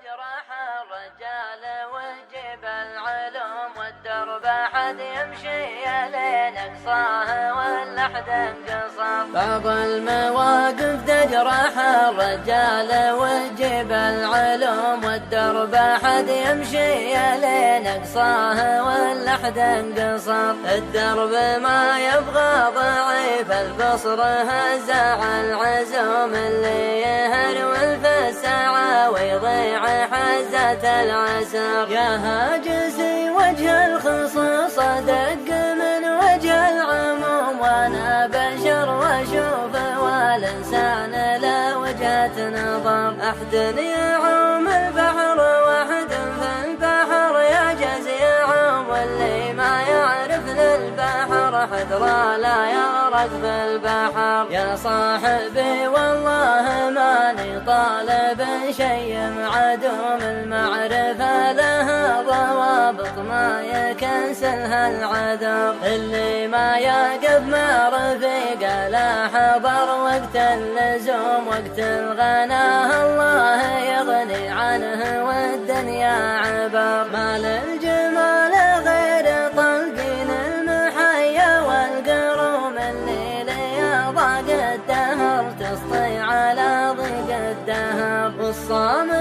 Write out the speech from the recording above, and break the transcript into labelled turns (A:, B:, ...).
A: تجرح الرجال وجب العلوم والدرب حد يمشي لين اقصاه واللحد انقصر. بعض المواقف تجرح الرجال وجب العلوم والدرب حد يمشي لين اقصاه واللحد انقصر. الدرب ما يبغى ضعيف البصر هزع العزوم اللي يهرول في الساعة ويضيع حزة العسر. يا هاجسي وجه الخصوص دق من وجه العموم وانا بشر واشوف والانسان لا وجهة نظر. احد يعوم البحر واحد في البحر يعجز يعوم واللي ما يعرف للبحر حذرا لا يغرق في البحر. يا صاحبي والله ماني طالب شيء معدوم المعرفة لها ضوابط ما يكنسلها العذر. اللي ما يقف مع رفيق لا حضر وقت اللزوم وقت الغناه الله يغني عنه والدنيا عبر. ما للجمال غير طلقين المحيا والقروم اللي لي ضاق الدهر تسطي على ضيق الدهر. والصامت